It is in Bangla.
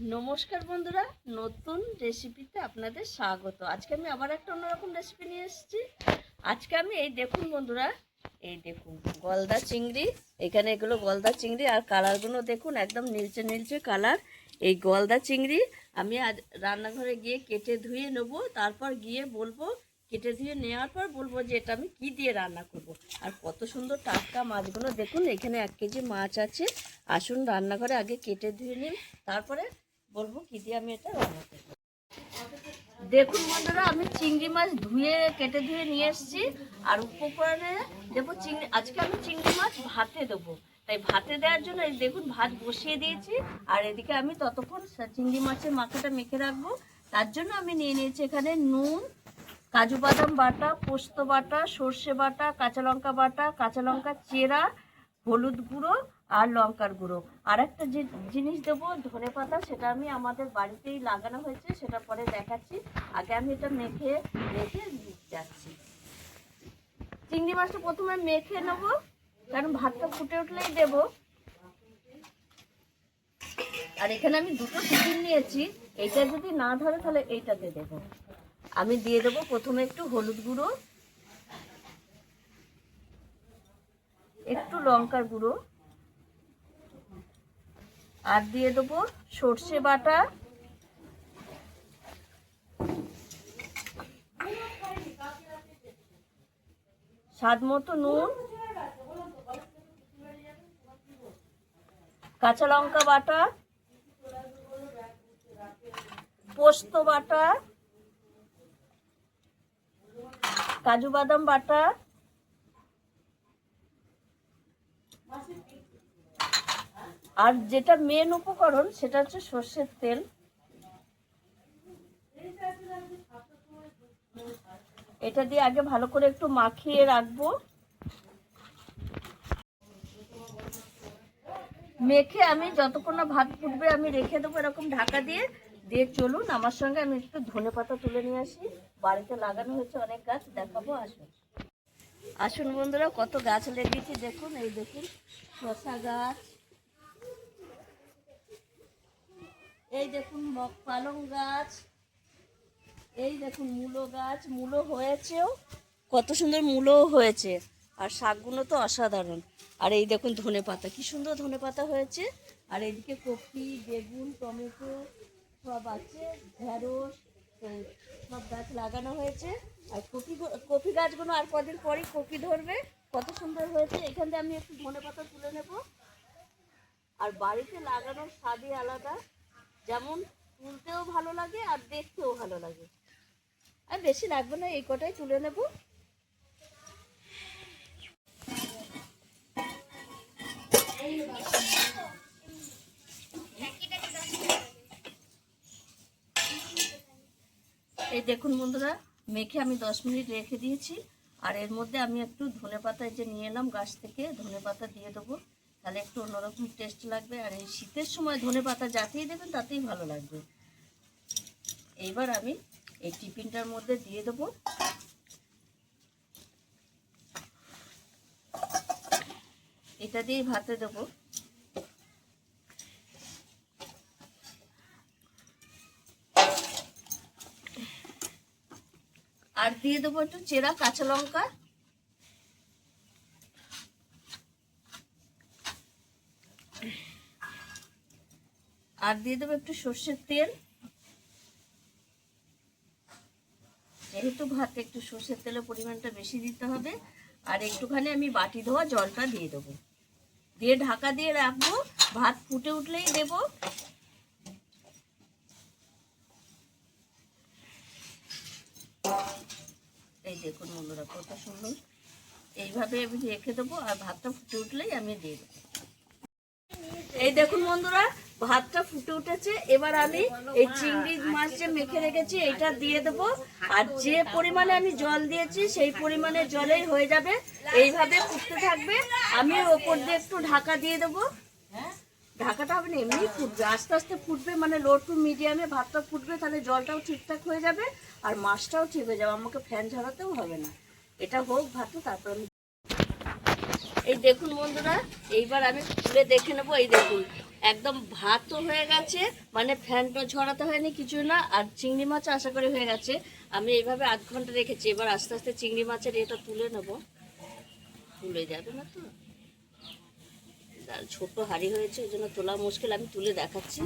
নমস্কার বন্ধুরা, নতুন রেসিপিতে আপনাদের স্বাগত। আজকে আমি আবার একটা অন্যরকম রেসিপি নিয়ে এসেছি। আজকে আমি এই দেখুন বন্ধুরা, এই দেখুন গলদা চিংড়ি। এখানে এগুলো গলদা চিংড়ি, আর কালারগুলো দেখুন একদম নীলচে নীলচে কালার। এই গলদা চিংড়ি আমি আজ রান্নাঘরে গিয়ে কেটে ধুয়ে নেবো, তারপর গিয়ে বলবো, কেটে ধুয়ে নেওয়ার পর বলবো যে এটা আমি কি দিয়ে রান্না করব। আর কত সুন্দর টাটকা মাছগুলো দেখুন। এখানে 1 কেজি মাছ আছে। আসুন রান্নাঘরে আগে কেটে ধুয়ে নিন, তারপরে বলবো কি দিয়ে আমি এটা রান্না করব। দেখুন বন্ধুরা, আমি চিংড়ি মাছ ধুয়ে কেটে ধুয়ে নিয়ে এসেছি। আর উপকরণে দেবো চিংড়ি। আজকে আমি চিংড়ি মাছ ভাতে দেবো, তাই ভাতে দেওয়ার জন্য এই দেখুন ভাত বসিয়ে দিয়েছি। আর এদিকে আমি ততক্ষণ চিংড়ি মাছের মাথাটা মেখে রাখবো। তার জন্য আমি নিয়ে নিয়েছি এখানে নুন, কাজু বাদাম বাটা, পোস্ত বাটা, সর্ষে বাটা, কাঁচা লঙ্কা বাটা, কাঁচা লঙ্কা চেরা, হলুদ গুঁড়ো আর লঙ্কার গুঁড়ো। আর একটা যে জিনিস দেবো ধনেপাতা, সেটা আমি আমাদের বাড়িতেই লাগানো হয়েছে, সেটা পরে দেখাচ্ছি। আগে আমি এটা মেখে রেখে যাচ্ছি। চিংড়ি মাছটা প্রথমে মেখে নেবো, কারণ ভাতটা ফুটে উঠলেই দেবো। আর এখানে আমি 2টো টিফিন নিয়েছি, এইটা যদি না ধরে তাহলে এইটাতে দেবো। আমি দিয়ে দেবো প্রথমে একটু হলুদ গুঁড়ো, একটু লঙ্কার গুঁড়ো, আর দিয়ে দেবো সর্ষে বাটা, স্বাদ মতো নুন, কাঁচা লঙ্কা বাটা, পোস্ত বাটা, কাজু বাদাম বাটা, আর যেটা মেন উপকরণ সেটা হচ্ছে সর্ষের তেল। এটা দিয়ে আগে ভালো করে একটু মাখিয়ে রাখবো। মেখে আমি যতক্ষণ না ভাত ফুটবে আমি রেখে দেবো এরকম ঢাকা দিয়ে। দিয়ে চলুন আমার সঙ্গে, আমি একটু ধনেপাতা তুলে নিয়ে আসি। বাড়িতে লাগানো হয়েছে অনেক গাছ, দেখাবো। আসুন আসুন বন্ধুরা, কত গাছ লেগেছে দেখুন। এই দেখুন শসা গাছ, এই দেখুন পালং গাছ, এই দেখুন মূলো গাছ। মূলো হয়েছেও, কত সুন্দর মূলোও হয়েছে। আর শাকগুলো তো অসাধারণ। আর এই দেখুন ধনেপাতা, কি সুন্দর ধনেপাতা হয়েছে। আর এদিকে কপি, বেগুন, টমেটো সব আছে, ঢেঁড়স, সব গাছ লাগানো হয়েছে। আর কপি গাছগুলো আর কদিন পরই কপি ধরবে, কত সুন্দর হয়েছে। এখান থেকে আমি একটু ধনেপাতা তুলে নেব। আর বাড়িতে লাগানোর স্বাদই আলাদা, যেমন তুলতেও ভালো লাগে আর দেখতেও ভালো লাগে। আর বেশি লাগবে না, এই কটাই তুলে নেব। এই দেখুন বন্ধুরা, মেখে আমি 10 মিনিট রেখে দিয়েছি। আর এর মধ্যে আমি একটু ধনেপাতা যে নিয়ে এলাম গাছ থেকে, ধনেপাতা দিয়ে দেবো, তাহলে একটু অন্যরকম টেস্ট লাগবে। আর এই শীতের সময় ধনেপাতা যাতেই দেবেন তাতেই ভালো লাগবে। এইবার আমি এই টিফিনটার মধ্যে দিয়ে দেবো। এটা দিয়েই ভাতে দেবো। আর দিয়ে দেবো একটু চেরা কাঁচা লঙ্কা, আর দিয়ে দেবো একটু সর্ষের তেল। যেহেতু ভাতে একটু সর্ষের তেলের পরিমাণটা বেশি দিতে হবে। আর একটুখানি আমি বাটি ধোয়া জলটা দিয়ে দেবো, দিয়ে ঢাকা দিয়ে রাখবো। ভাত ফুটে উঠলেই দেবো। এই দেখুন বন্ধুরা, কত সুন্দর। এইভাবে আমি রেখে দেবো, আর ভাতটা ফুটে উঠলেই আমি দিয়ে দেবো। এই দেখুন বন্ধুরা, ভাতটা ফুটে উঠেছে। এবার আমি এই চিংড়ি মাছ যে মেখে রেখেছি এটা দিয়ে দেবো। আর যে পরিমাণে আমি জল দিয়েছি সেই পরিমাণে জলেই হয়ে যাবে। এইভাবে ফুটতে থাকবে। আমি ওপর দিয়ে একটু ঢাকা দিয়ে দেবো। ঢাকাটা হবে না, এমনি ফুটবে, আস্তে আস্তে ফুটবে, মানে লো টু মিডিয়ামে ভাতটা ফুটবে। তাহলে জলটাও ঠিকঠাক হয়ে যাবে আর মাছটাও ঠিক হয়ে যাবে, আমাকে ফ্যান ঝরাতেও হবে না। এটা হোক ভাতটা, তারপর আমি। এই দেখুন বন্ধুরা, এইবার আমি খুলে দেখে নেবো। এই দেখুন একদম ভাতও হয়ে গেছে, মানে ফ্যানটা ঝরাতে হয়নি কিছু না। আর চিংড়ি মাছ আশা করি হয়ে গেছে। আমি এইভাবে আধ ঘন্টা রেখেছি। এবার আস্তে আস্তে চিংড়ি মাছের এটা তুলে নেব। তুলে যাবে না তো, ছোট হাঁড়ি হয়েছে ওই জন্য তোলা মুশকিল। আমি তুলে দেখাচ্ছি।